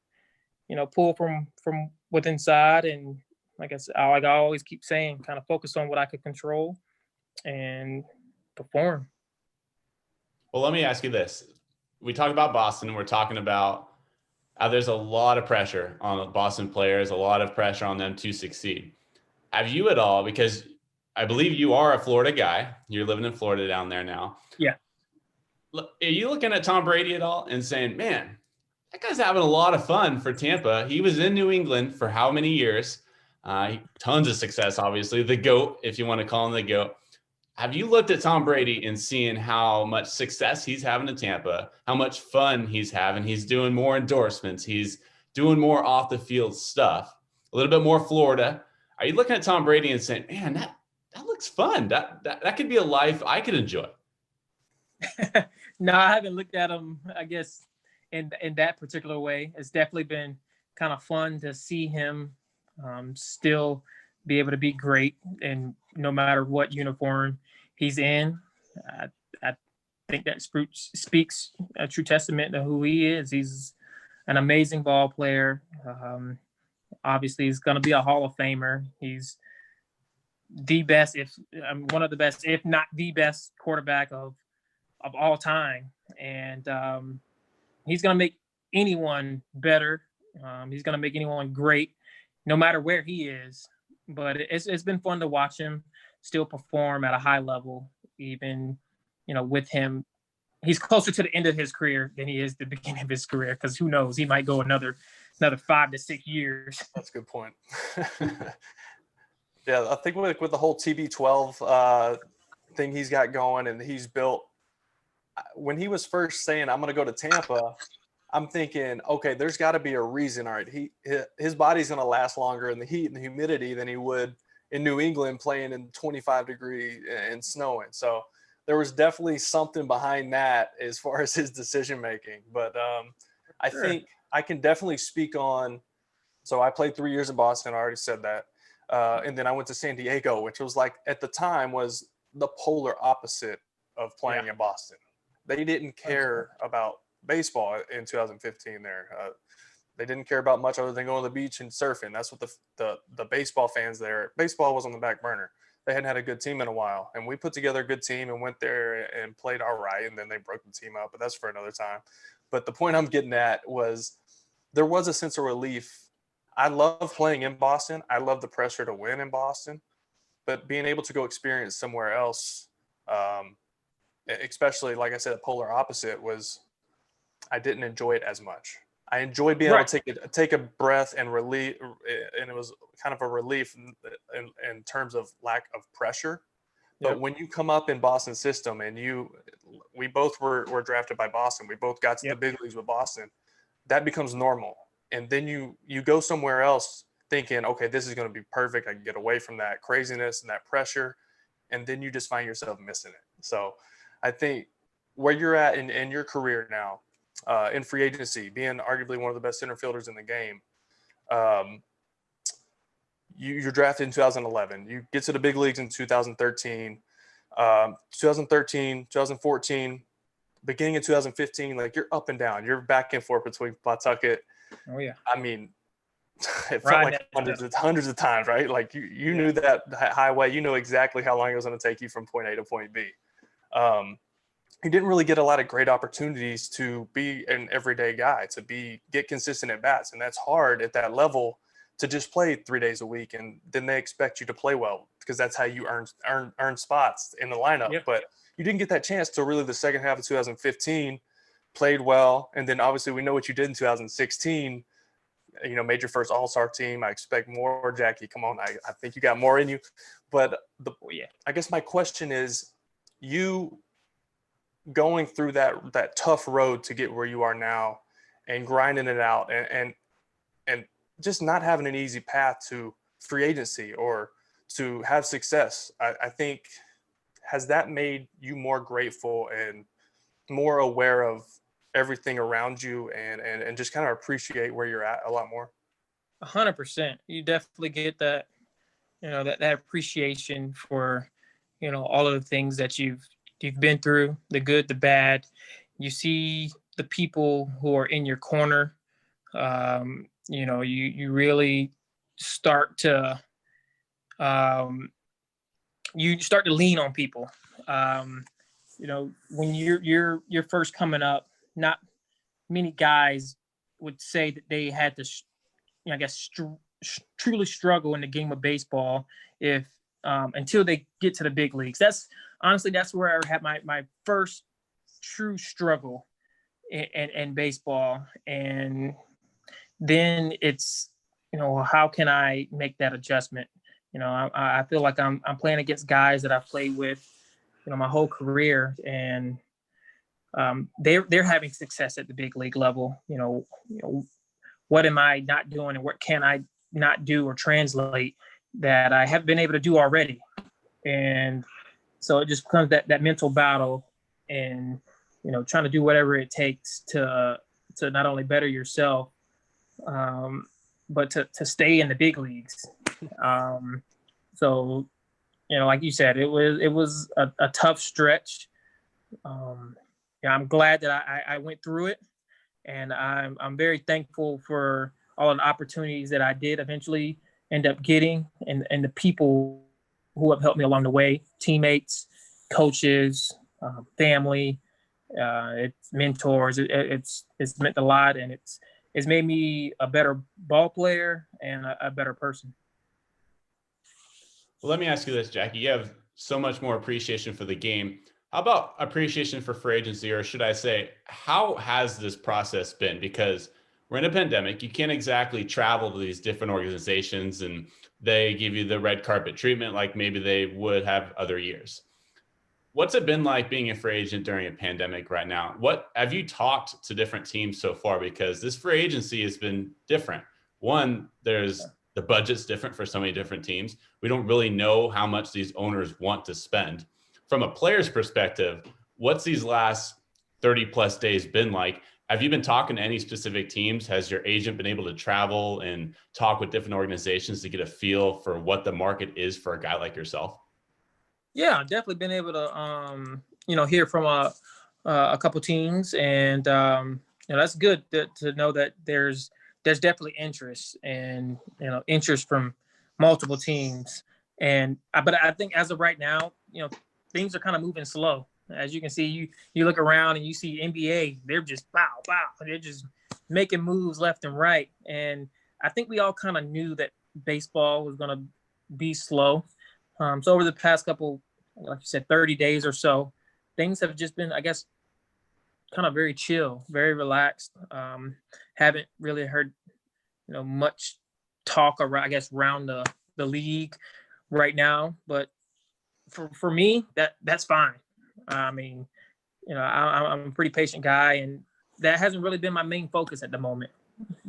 pull from within inside, and like I always keep saying, kind of focus on what I could control and perform. Well, let me ask you this. We talked about Boston, and we're talking about how there's a lot of pressure on Boston players, a lot of pressure on them to succeed. Have you at all, because I believe you are a Florida guy, you're living in Florida down there now. Yeah. Are you looking at Tom Brady at all and saying, man, that guy's having a lot of fun for Tampa. He was in New England for how many years? Tons of success, obviously. The GOAT, if you want to call him the GOAT. Have you looked at Tom Brady and seeing how much success he's having in Tampa, how much fun he's having? He's doing more endorsements. He's doing more off the field stuff, a little bit more Florida. Are you looking at Tom Brady and saying, man, that looks fun. That could be a life I could enjoy? No, I haven't looked at him, I guess, in that particular way. It's definitely been kind of fun to see him still be able to be great, and no matter what uniform he's in. I think that speaks a true testament to who he is. He's an amazing ball player. Obviously, he's going to be a Hall of Famer. He's the best, one of the best, if not the best quarterback of all time. And he's going to make anyone better. He's going to make anyone great, no matter where he is. But it's been fun to watch him still perform at a high level, even, with him. He's closer to the end of his career than he is the beginning of his career, because who knows, he might go another 5 to 6 years. That's a good point. Yeah, I think with the whole TB12 thing he's got going and he's built, when he was first saying, I'm going to go to Tampa, I'm thinking, okay, there's got to be a reason. All right, his body's going to last longer in the heat and the humidity than he would in New England playing in 25 degree and snowing. So there was definitely something behind that as far as his decision making. But I think I can definitely speak on. So I played 3 years in Boston. I already said that. And then I went to San Diego, which was like at the time was the polar opposite of playing in Boston. They didn't care about baseball in 2015 there. They didn't care about much other than going to the beach and surfing. That's what the baseball fans there, baseball was on the back burner. They hadn't had a good team in a while. And we put together a good team and went there and played all right. And then they broke the team up, but that's for another time. But the point I'm getting at was there was a sense of relief. I love playing in Boston. I love the pressure to win in Boston, but being able to go experience somewhere else, especially, like I said, polar opposite, was I didn't enjoy it as much. I enjoyed being able to take a breath and relief, and it was kind of a relief in terms of lack of pressure. But when you come up in Boston system and we both were drafted by Boston, we both got to the big leagues with Boston, that becomes normal. And then you go somewhere else thinking, okay, this is going to be perfect. I can get away from that craziness and that pressure. And then you just find yourself missing it. So I think where you're at in your career now, in free agency, being arguably one of the best center fielders in the game. You're drafted in 2011. You get to the big leagues in 2013. 2013, 2014, beginning of 2015, like you're up and down. You're back and forth between Pawtucket. Oh yeah. I mean, it felt like hundreds of times, right? Like you knew that highway. You know exactly how long it was going to take you from point A to point B. You didn't really get a lot of great opportunities to be an everyday guy, to get consistent at bats, and that's hard at that level to just play 3 days a week, and then they expect you to play well because that's how you earn spots in the lineup. Yep. But you didn't get that chance till really the second half of 2015. Played well, and then obviously we know what you did in 2016. You know, made your first All-Star team. I expect more, Jackie. Come on, I think you got more in you. But I guess my question is, you going through that tough road to get where you are now, and grinding it out, and just not having an easy path to free agency or to have success. I think, has that made you more grateful and more aware of everything around you and just kind of appreciate where you're at a lot more? 100%. You definitely get that, that appreciation for, all of the things that you've been through, the good, the bad. You see the people who are in your corner. You really start to lean on people. When you're first coming up, not many guys would say that they had to, truly struggle in the game of baseball if until they get to the big leagues. That's where I had my first true struggle in baseball, and then it's, how can I make that adjustment? I feel like I'm playing against guys that I've played with, my whole career, and they're having success at the big league level. What am I not doing, and what can I not do or translate that I have been able to do already? And so it just becomes that mental battle, and trying to do whatever it takes to not only better yourself, but to stay in the big leagues. So, like you said, it was a tough stretch. I'm glad that I went through it, and I'm very thankful for all of the opportunities that I did eventually end up getting, and the people who have helped me along the way, teammates, coaches, family, it's mentors. It's meant a lot, and it's made me a better ball player and a better person. Well, let me ask you this, Jackie. You have so much more appreciation for the game. How about appreciation for free agency, or should I say, how has this process been? Because we're in a pandemic. You can't exactly travel to these different organizations and they give you the red carpet treatment like maybe they would have other years. What's it been like being a free agent during a pandemic right now? What have you talked to different teams so far? Because this free agency has been different. One, there's the budget's different for so many different teams. We don't really know how much these owners want to spend. From a player's perspective, what's these last 30 plus days been like? Have you been talking to any specific teams? Has your agent been able to travel and talk with different organizations to get a feel for what the market is for a guy like yourself? Yeah, I've definitely been able to, hear from a couple teams, and that's good to know that there's definitely interest, and interest from multiple teams. But I think as of right now, things are kind of moving slow. As you can see, you look around and you see NBA, they're just bow. They're just making moves left and right. And I think we all kind of knew that baseball was going to be slow. So over the past couple, like you said, 30 days or so, things have just been, I guess, kind of very chill, very relaxed. Haven't really heard, much talk around the league right now. But for me, that's fine. I mean, I'm a pretty patient guy, and that hasn't really been my main focus at the moment,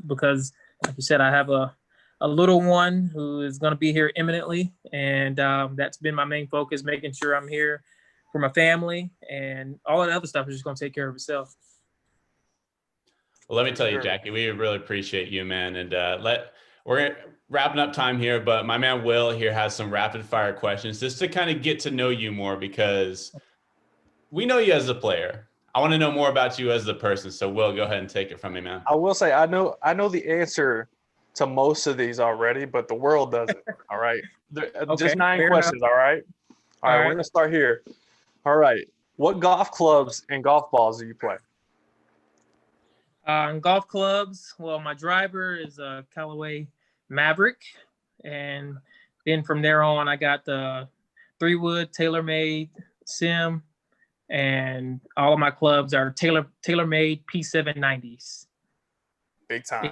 because, like you said, I have a little one who is going to be here imminently, and that's been my main focus, making sure I'm here my family, and all that other stuff is just going to take care of itself. Well, let me tell you, Jackie, we really appreciate you, man. And we're wrapping up time here, but my man Will here has some rapid fire questions just to kind of get to know you more, because we know you as a player. I want to know more about you as the person. So Will, go ahead and take it from me, man. I will say I know the answer to most of these already, but the world doesn't. All right. Just 9 questions, all right? All right, we're going to start here. All right. What golf clubs and golf balls do you play? In golf clubs, well, my driver is a Callaway Maverick, and then from there on, I got the 3-wood TaylorMade Sim, and all of my clubs are TaylorMade P790s. Big time.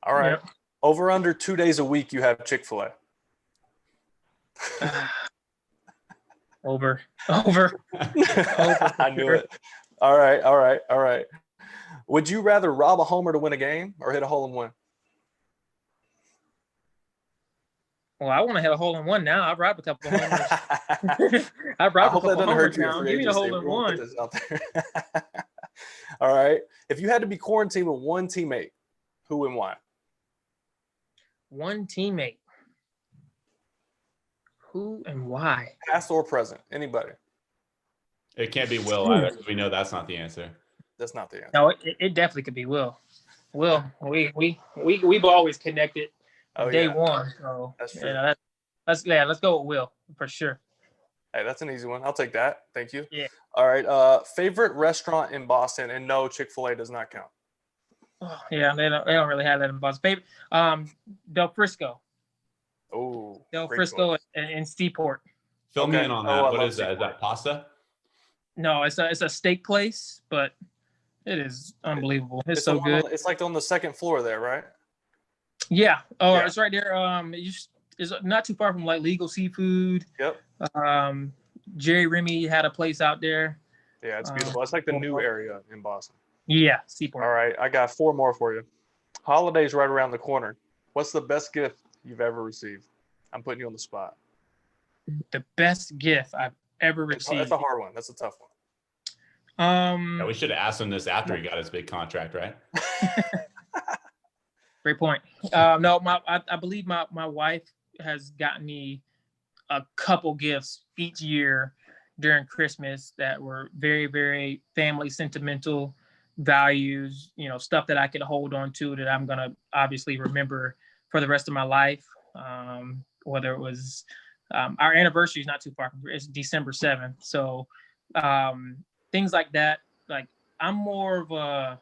All right. Yep. Over under 2 days a week, you have Chick-fil-A. Over. I knew it. All right. Would you rather rob a homer to win a game or hit a hole-in-one? Well, I want to hit a hole-in-one now. I've robbed a couple of homers. I've robbed a couple of homers now. Give me a hole-in-one. All right. If you had to be quarantined with one teammate, who and why? One teammate. Who and why? Past or present? Anybody. It can't be Will either, because we know that's not the answer. That's not the answer. No, it definitely could be Will. Will, we've always connected day one. So that's true. Let's go with Will for sure. Hey, that's an easy one. I'll take that. Thank you. Yeah. All right. Favorite restaurant in Boston, and no, Chick-fil-A does not count. Oh, yeah, they don't really have that in Boston. Favorite, Del Frisco. Oh, Del Frisco in Seaport. Fill me in on that. What is that? Is that pasta? No, it's a steak place, but it is unbelievable. It's so good. It's like on the second floor there, right? Yeah. Oh, yeah. It's right there. It's not too far from like Legal Seafood. Yep. Jerry Remy had a place out there. Yeah, it's beautiful. It's like the new area in Boston. Yeah, Seaport. All right, I got 4 more for you. Holidays right around the corner. What's the best gift you've ever received? I'm putting you on the spot. The best gift I've ever received. That's a hard one. That's a tough one. Yeah, we should have asked him this after he got his big contract, right? Great point. No, I believe my wife has gotten me a couple gifts each year during Christmas that were very, very family sentimental values, stuff that I could hold on to that I'm going to obviously remember for the rest of my life. Whether it was our anniversary is not too far. It's December 7th. So things like that, like I'm more of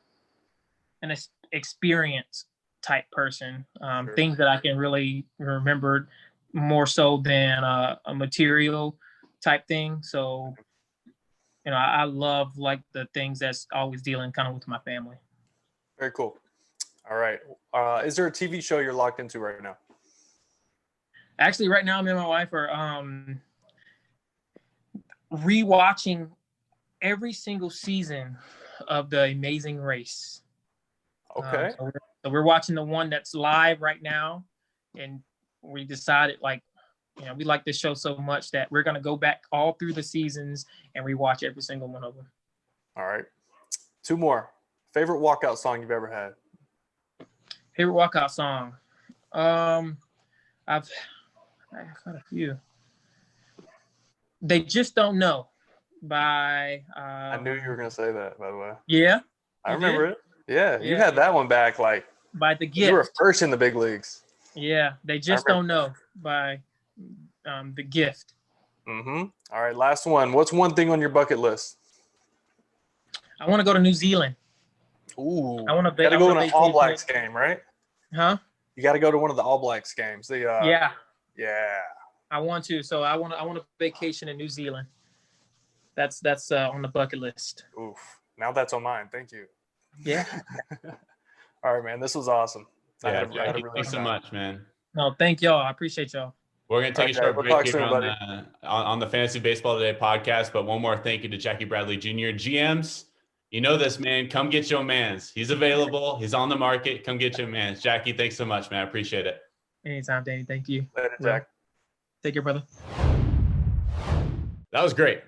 an experience type person. Sure. Things that I can really remember more so than a material type thing. So, I love like the things that's always dealing kind of with my family. Very cool. All right. Is there a TV show you're locked into right now? Actually, right now, me and my wife are rewatching every single season of The Amazing Race. Okay. So we're watching the one that's live right now, and we decided we like this show so much that we're gonna go back all through the seasons and rewatch every single one of them. All right. 2 more. Favorite walkout song you've ever had? Favorite walkout song? I've got a few. They Just Don't Know by I knew you were gonna say that, by the way. Yeah. I remember it. Yeah, you had that one back like by The Gift. You were first in the big leagues. Yeah, They Just Don't Know by The Gift. Mm-hmm. All right, last one. What's one thing on your bucket list? I want to go to New Zealand. Ooh. I want to go to an All Blacks game, right? Huh? You got to go to one of the All Blacks games. Yeah. Yeah. I want to. So I want a vacation in New Zealand. That's on the bucket list. Oof. Now that's on mine. Thank you. Yeah. All right, man. This was awesome. Yeah, Jackie, thanks so much, man. No, thank y'all. I appreciate y'all. We're going to take a short break here on the Fantasy Baseball Today podcast, but one more thank you to Jackie Bradley Jr. GMs, you know this, man. Come get your mans. He's available. He's on the market. Come get your mans. Jackie, thanks so much, man. I appreciate it. Anytime, Danny. Thank you. Later, Jack. Take care, brother. That was great.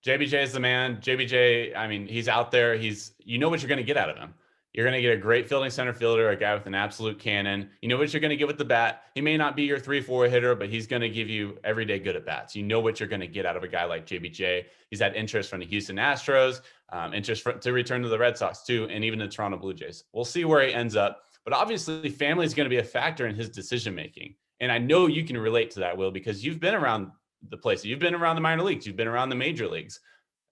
JBJ is the man. JBJ, I mean, he's out there. You know what you're going to get out of him. You're going to get a great fielding center fielder, a guy with an absolute cannon. You know what you're going to get with the bat. He may not be your 3-4 hitter, but he's going to give you everyday good at bats. You know what you're going to get out of a guy like JBJ. He's had interest from the Houston Astros, interest to return to the Red Sox too, and even the Toronto Blue Jays. We'll see where he ends up. But obviously, family is going to be a factor in his decision making. And I know you can relate to that, Will, because you've been around the place. You've been around the minor leagues. You've been around the major leagues.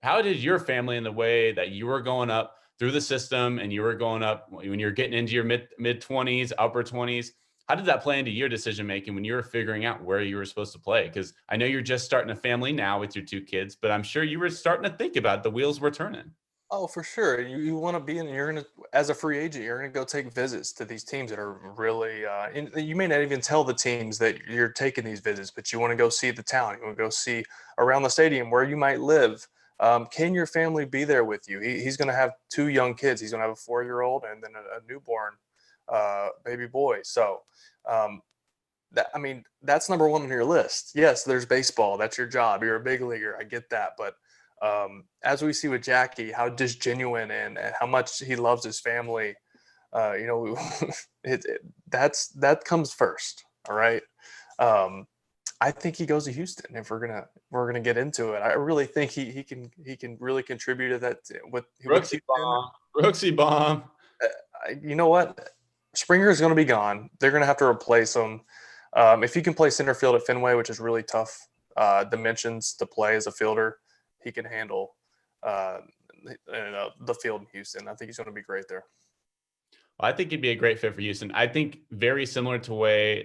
How did your family, in the way that you were going up through the system and you were going up when you're getting into your mid 20s, upper 20s, how did that play into your decision making when you were figuring out where you were supposed to play? Because I know you're just starting a family now with your 2 kids, but I'm sure you were starting to think about the wheels were turning. Oh, for sure. You want to be in, you're going to, as a free agent, you're going to go take visits to these teams that are really, you may not even tell the teams that you're taking these visits, but you want to go see the town. You want to go see around the stadium where you might live. Can your family be there with you? He's going to have 2 young kids. He's going to have a 4-year-old and then a newborn baby boy. So, that's number 1 on your list. Yes, there's baseball. That's your job. You're a big leaguer. I get that. But as we see with Jackie, how disgenuine and how much he loves his family, that comes first. All right. I think he goes to Houston if we're gonna get into it. I really think he can really contribute to that with Brooksy bomb. You know what? Springer is going to be gone. They're going to have to replace him. If he can play center field at Fenway, which is really tough dimensions to play as a fielder, he can handle the field in Houston. I think he's going to be great there. I think he'd be a great fit for Houston. I think very similar to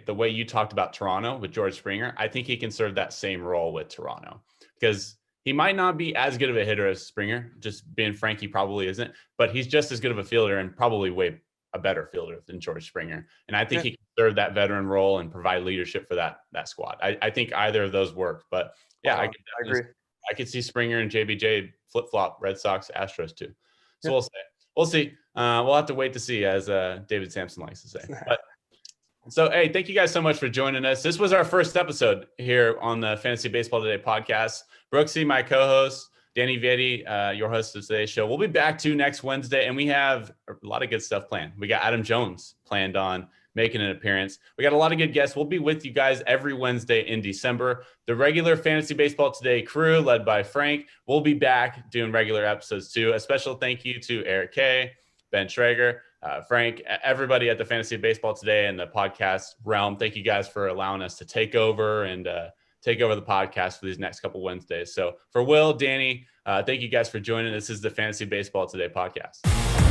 the way you talked about Toronto with George Springer. I think he can serve that same role with Toronto because he might not be as good of a hitter as Springer. Just being frank, he probably isn't, but he's just as good of a fielder and probably way a better fielder than George Springer. And I think he can serve that veteran role and provide leadership for that squad. I think either of those work, but yeah, I agree. I could see Springer and JBJ flip-flop Red Sox, Astros too. So Yeah. We'll see. We'll have to wait to see, as David Sampson likes to say. But, so, hey, thank you guys so much for joining us. This was our first episode here on the Fantasy Baseball Today podcast. Brooksy, my co-host, Danny Vietti, your host of today's show. We'll be back to next Wednesday, and we have a lot of good stuff planned. We got Adam Jones planned on making an appearance. We got a lot of good guests. We'll be with you guys every Wednesday in December. The regular Fantasy Baseball Today crew, led by Frank, will be back doing regular episodes too. A special thank you to Eric K., Ben Schrager, Frank, everybody at the Fantasy Baseball Today and the podcast realm. Thank you guys for allowing us to take over the podcast for these next couple Wednesdays. So for Will, Danny, thank you guys for joining. This is the Fantasy Baseball Today podcast.